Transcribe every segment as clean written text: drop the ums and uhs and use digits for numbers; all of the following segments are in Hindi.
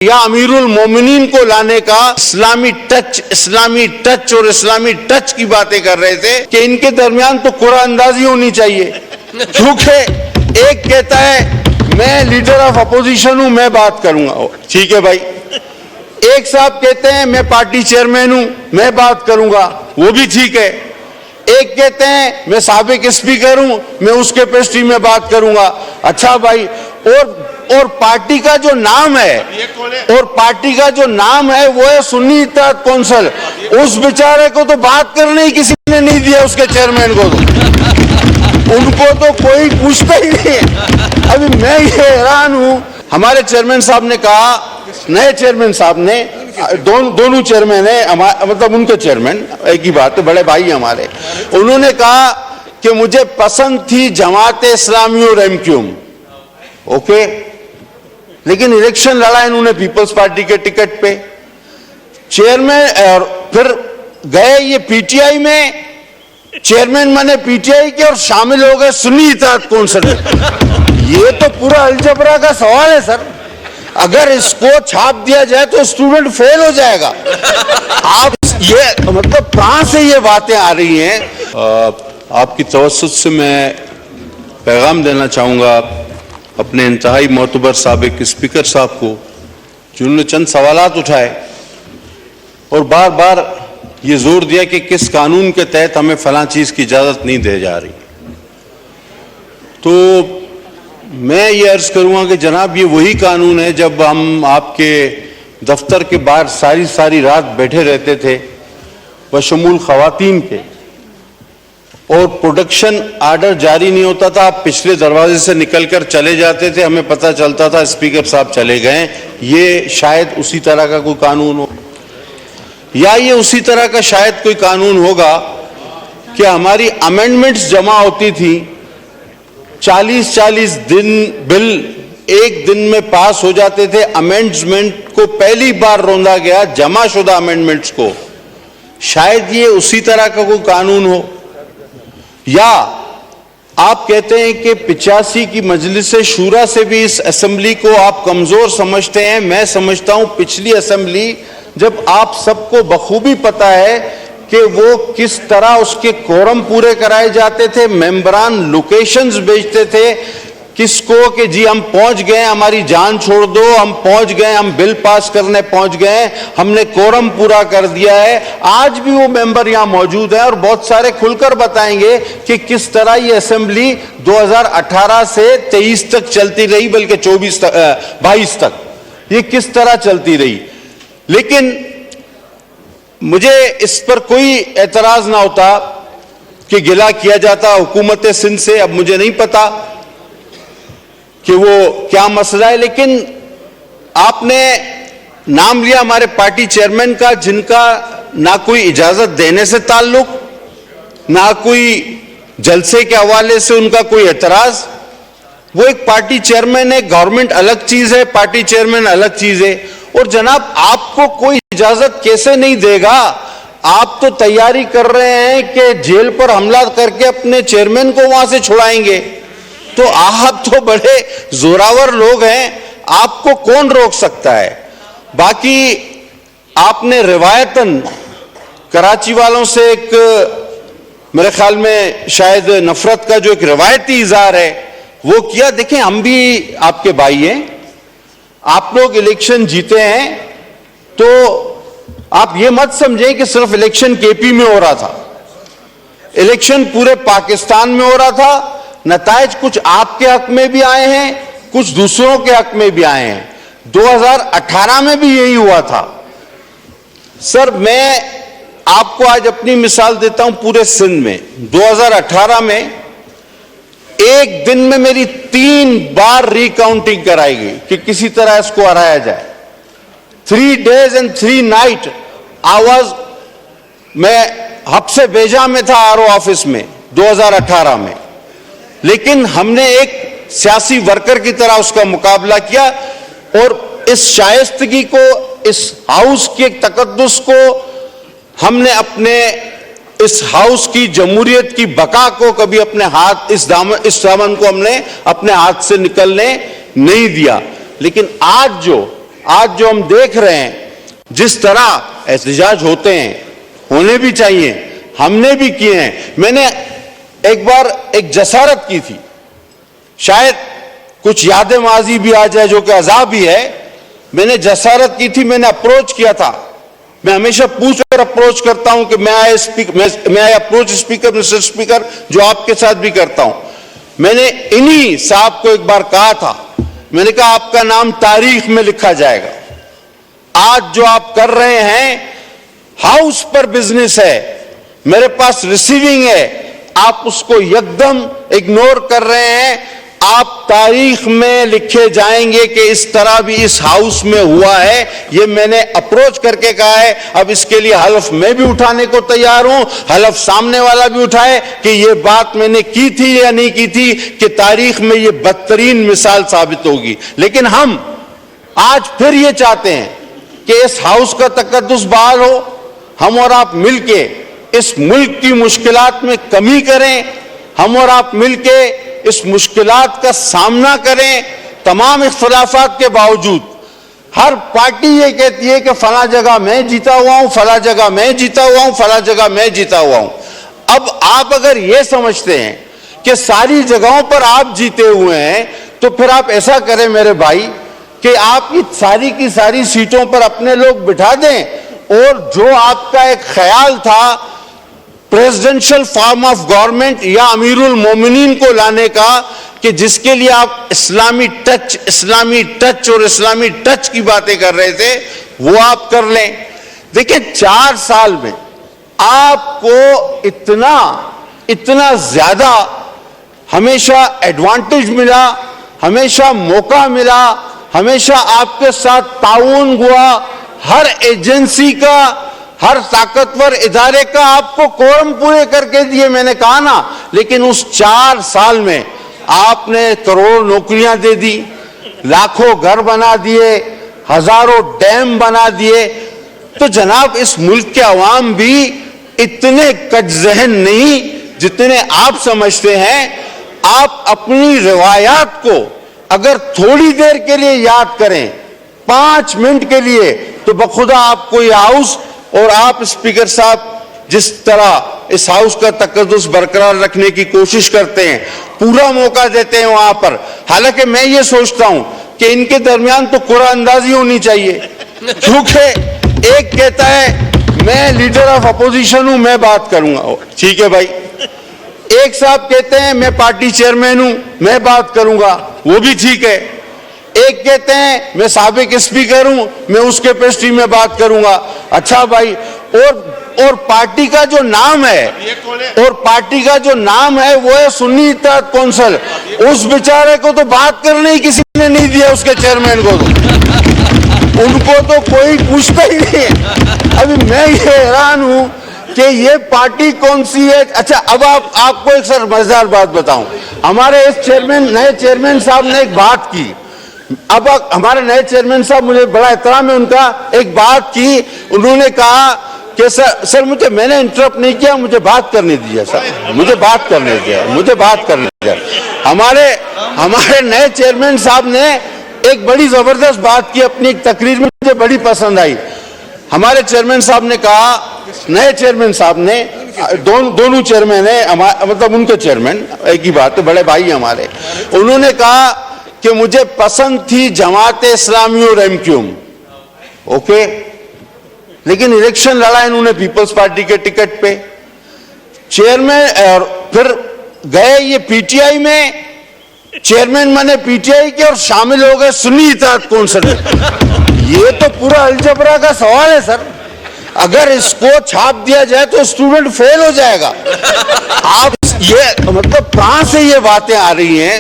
या अमीरुल मोमिनीन को लाने का इस्लामी टच और इस्लामी टच की बातें कर रहे थे कि इनके दरमियान तो कुरान अंदाजी होनी चाहिए, क्योंकि एक कहता है मैं लीडर ऑफ अपोजिशन हूं, मैं बात करूंगा, ठीक है भाई। एक साहब कहते हैं मैं पार्टी चेयरमैन हूं, मैं बात करूंगा, वो भी ठीक है। एक कहते हैं मैं साबिक स्पीकर हूं, मैं उस कैपेसिटी में बात करूंगा, अच्छा भाई। और पार्टी का जो नाम है वो है सुन्नी इत्तेहाद कौंसिल। उस बेचारे को तो बात करने ही किसी ने नहीं दिया, उसके चेयरमैन को तो उनको तो कोई पूछता ही नहीं है। अभी मैं ये हैरान हूं, हमारे चेयरमैन साहब ने कहा, नए चेयरमैन साहब ने, दोनों चेयरमैन है मतलब उनके चेयरमैन एक ही बात है, बड़े भाई हमारे, उन्होंने कहा कि मुझे पसंद थी जमात इस्लामी और एमक्यूएम, ओके, लेकिन इलेक्शन लड़ा इन्होंने पीपल्स पार्टी के टिकट पे चेयरमैन, और फिर गए ये पीटीआई में, चेयरमैन बने पीटीआई के और शामिल हो गए सुन्नी इत्तेहाद कौंसिल में। ये तो पूरा अलजबरा का सवाल है सर, अगर इसको छाप दिया जाए तो स्टूडेंट फेल हो जाएगा। आप ये मतलब कहां से ये बातें आ रही हैं? आपकी तवज्जुह से मैं पैगाम देना चाहूंगा अपने इंतहाई मोतबर साबिक स्पीकर साहब को, जिन्होंने चंद सवालात उठाए और बार बार ये जोर दिया कि किस कानून के तहत हमें फलां चीज की इजाजत नहीं दी जा रही। तो मैं ये अर्ज करूंगा कि जनाब ये वही कानून है जब हम आपके दफ्तर के बाहर सारी रात बैठे रहते थे बशमूल खवातीन के, और प्रोडक्शन आर्डर जारी नहीं होता था, आप पिछले दरवाजे से निकलकर चले जाते थे, हमें पता चलता था स्पीकर साहब चले गए। ये शायद उसी तरह का कोई कानून हो, या ये उसी तरह का शायद कोई कानून होगा कि हमारी अमेंडमेंट्स जमा होती थी, 40-40 दिन बिल एक दिन में पास हो जाते थे। अमेंडमेंट को पहली बार रोंदा गया, जमा शुदा अमेंडमेंट्स को, शायद ये उसी तरह का कोई कानून हो। या आप कहते हैं कि 85 की मजलिस शूरा से भी इस असेंबली को आप कमजोर समझते हैं। मैं समझता हूं पिछली असेंबली, जब आप सबको बखूबी पता है कि वो किस तरह उसके कोरम पूरे कराए जाते थे, मेंबरान लोकेशंस भेजते थे किसको कि जी हम पहुंच गए, हमारी जान छोड़ दो, हम पहुंच गए, हम बिल पास करने पहुंच गए, हमने कोरम पूरा कर दिया है। आज भी वो मेंबर यहां मौजूद है और बहुत सारे खुलकर बताएंगे कि किस तरह ये असेंबली 2018 से 23 तक चलती रही, बल्कि 22 तक ये किस तरह चलती रही। लेकिन मुझे इस पर कोई एतराज ना होता कि गिला किया जाता हुकूमत सिंध से। अब मुझे नहीं पता कि वो क्या मसला है, लेकिन आपने नाम लिया हमारे पार्टी चेयरमैन का, जिनका ना कोई इजाजत देने से ताल्लुक, ना कोई जलसे के हवाले से उनका कोई एतराज। वो एक पार्टी चेयरमैन है, गवर्नमेंट अलग चीज है, पार्टी चेयरमैन अलग चीज है। और जनाब आपको कोई इजाजत कैसे नहीं देगा? आप तो तैयारी कर रहे हैं कि जेल पर हमला करके अपने चेयरमैन को वहां से छुड़ाएंगे। तो आप तो बड़े जोरावर लोग हैं, आपको कौन रोक सकता है? बाकी आपने रिवायतन कराची वालों से एक, मेरे ख्याल में शायद नफरत का जो एक रिवायती इजहार है वो किया। देखें, हम भी आपके भाई हैं, आप लोग इलेक्शन जीते हैं, तो आप ये मत समझें कि सिर्फ इलेक्शन केपी में हो रहा था, इलेक्शन पूरे पाकिस्तान में हो रहा था। नताइज कुछ आपके हक में भी आए हैं, कुछ दूसरों के हक में भी आए हैं। 2018 में भी यही हुआ था। सर मैं आपको आज अपनी मिसाल देता हूं, पूरे सिंध में 2018 में एक दिन में मेरी 3 बार रिकाउंटिंग कराई गई कि किसी तरह इसको हराया जाए। 3 days and 3 nights आवाज, मैं हब से बेजा में था आरओ ऑफिस में 2018 में, लेकिन हमने एक सियासी वर्कर की तरह उसका मुकाबला किया और इस शाइस्तगी को, इस हाउस के तकद्दुस को हमने अपने इस हाउस की जमहूरियत की बका को कभी अपने हाथ, इस दामन को हमने अपने हाथ से निकलने नहीं दिया। लेकिन आज जो आज जो हम देख रहे हैं, जिस तरह एहतजाज होते हैं, होने भी चाहिए, हमने भी किए हैं। मैंने एक बार एक जसारत की थी, शायद कुछ यादें माजी भी आ जाए जो कि अजाब ही है। मैंने जसारत की थी, मैंने अप्रोच किया था। मैं हमेशा पूछ कर अप्रोच करता हूं कि मैं I approach speaker, mister speaker, जो आपके साथ भी करता हूं। मैंने इन्हीं साहब को एक बार कहा था, मैंने कहा आपका नाम तारीख में लिखा जाएगा। आज जो आप कर रहे हैं, हाउस पर बिजनेस है, मेरे पास रिसीविंग है, आप उसको एकदम इग्नोर कर रहे हैं। आप तारीख में लिखे जाएंगे कि इस तरह भी इस हाउस में हुआ है। ये मैंने अप्रोच करके कहा है। अब इसके लिए हलफ मैं भी उठाने को तैयार हूं, हलफ सामने वाला भी उठाए कि ये बात मैंने की थी या नहीं की थी, कि तारीख में ये बदतरीन मिसाल साबित होगी। लेकिन हम आज फिर ये चाहते हैं कि इस हाउस का तकद्दुस बहाल हो, हम और आप मिलके इस मुल्क की मुश्किलात में कमी करें, हम और आप मिलके इस मुश्किलात का सामना करें। तमाम इख्तिलाफात के बावजूद हर पार्टी ये कहती है कि फला जगह मैं जीता हुआ हूं, फला जगह मैं जीता हुआ हूं, फला जगह मैं जीता हुआ हूं। अब आप अगर ये समझते हैं कि सारी जगहों पर आप जीते हुए हैं, तो फिर आप ऐसा करें मेरे भाई कि आप की सारी सीटों पर अपने लोग बिठा दें, और जो आपका एक ख्याल था प्रेसिडेंशियल फॉर्म ऑफ गवर्नमेंट या अमीरुल मोमिनीन को लाने का, कि जिसके लिए आप इस्लामी टच और इस्लामी टच की बातें कर रहे थे, वो आप कर लें। देखिए 4 साल में आपको इतना ज्यादा हमेशा एडवांटेज मिला, हमेशा मौका मिला, हमेशा आपके साथ ताउन हुआ। हर एजेंसी का, हर ताकतवर इदारे का आपको कोरम पूरे करके दिए, मैंने कहा ना। लेकिन उस 4 साल में आपने करोड़ों नौकरियां दे दी, लाखों घर बना दिए, हजारों डैम बना दिए। तो जनाब इस मुल्क के अवाम भी इतने कजजहन नहीं जितने आप समझते हैं। आप अपनी रिवायात को अगर थोड़ी देर के लिए याद करें, 5 मिनट के लिए, तो बखुदा आपको ये हाउस और आप स्पीकर साहब जिस तरह इस हाउस का तकद्दुस बरकरार रखने की कोशिश करते हैं, पूरा मौका देते हैं वहां पर। हालांकि मैं ये सोचता हूं कि इनके दरमियान तो कुरान अंदाजी होनी चाहिए, क्योंकि एक कहता है मैं लीडर ऑफ अपोजिशन हूं, मैं बात करूंगा, ठीक है भाई। एक साहब कहते हैं मैं पार्टी चेयरमैन हूं, मैं बात करूंगा, वो भी ठीक है। एक कहते हैं मैं साबिक स्पीकर हूं, मैं उस कैपेसिटी में बात करूंगा। अच्छा भाई, और पार्टी का जो नाम है, और पार्टी का जो नाम है वो है सुन्नी इत्तेहाद कौंसिल। उस बेचारे को तो बात करने ही किसी ने नहीं दिया, उसके चेयरमैन को तो उनको तो कोई पूछता ही नहीं है। अभी मैं ये हैरान हूं कि ये पार्टी कौन सी है। अच्छा, अब आपको एक सर मजेदार बात बताऊं। हमारे इस नए चेयरमैन साहब ने एक बात की। अब हमारे नए चेयरमैन साहब, मुझे बड़ा एहतराम है उनका, एक बात की। उन्होंने कहा कि सर मैंने इंटरप्ट नहीं किया, मुझे बात करने दिया सर, मुझे बात करने दिया। हमारे नए चेयरमैन साहब ने एक बड़ी जबरदस्त बात की अपनी एक तकरीर में, मुझे बड़ी पसंद आई। हमारे चेयरमैन साहब ने कहा, नए चेयरमैन साहब ने, दोनों चेयरमैन है, मतलब उनके चेयरमैन एक ही बात है, बड़े भाई हमारे। उन्होंने कहा कि मुझे पसंद थी जमात इस्लामी और एमक्यूएम, ओके, लेकिन इलेक्शन लड़ा इन्होंने पीपल्स पार्टी के टिकट पे, चेयरमैन, और फिर गए ये पीटीआई में, चेयरमैन बने पीटीआई के और शामिल हो गए सुन्नी इत्तेहाद कौंसिल में। ये तो पूरा अलजबरा का सवाल है सर। अगर इसको छाप दिया जाए तो स्टूडेंट फेल हो जाएगा। आप ये मतलब कहां से ये बातें आ रही हैं?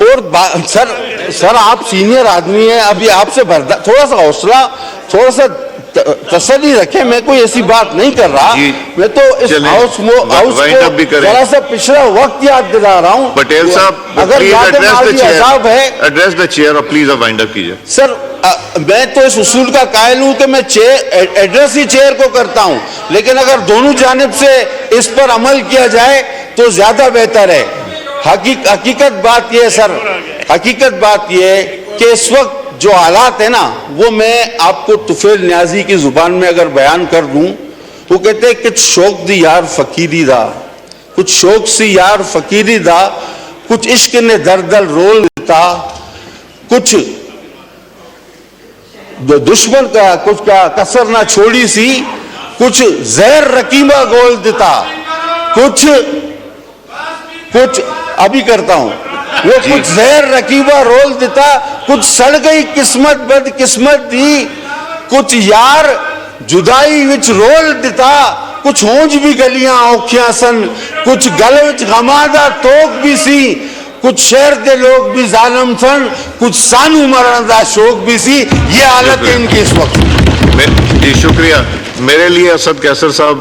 और सर आप सीनियर आदमी हैं, अभी आपसे थोड़ा सा हौसला, थोड़ा सा तसल्ली रखें। मैं कोई ऐसी बात नहीं कर रहा, मैं तो इस हाउस को जरा सा पिछड़ा वक्त याद दिला रहा हूं। पटेल साहब, अगर याद है, एड्रेस द चेयर और प्लीज वाइंड अप कीजिए। सर मैं तो इस उसूल का कायल हूं कि मैं एड्रेस ही चेयर को करता हूं, लेकिन अगर दोनों जानिब से इस पर अमल किया जाए तो ज्यादा बेहतर है। हकीकत बात यह है सर, हकीकत बात यह है कि इस वक्त जो हालात है ना, वो मैं आपको तुफैल न्याजी की जुबान में अगर बयान कर दूं, वो कहते हैं कुछ शौक दी यार फकीरी दा, कुछ शौक सी यार फकीरी दा, कुछ इश्क ने दर दर रोल दिता, कुछ दुश्मन का कुछ का कसर ना छोड़ी सी, कुछ जहर रकीबा गोल दिता, कुछ अभी करता हूं, वो कुछ जहर रकीबा रोल दिता, कुछ सड़ गई किस्मत बदकिस्मत दी, कुछ यार जुदाई विच रोल दिता, कुछ होंज भी गलियां औखियां सन, कुछ गल विच गमादा तोक भी सी, कुछ शहर के लोग भी जालिम सन, कुछ सानू मरण का शौक भी सी। ये हालत है इनकी इस वक्त। जी शुक्रिया। मेरे लिए असद कैसर साहब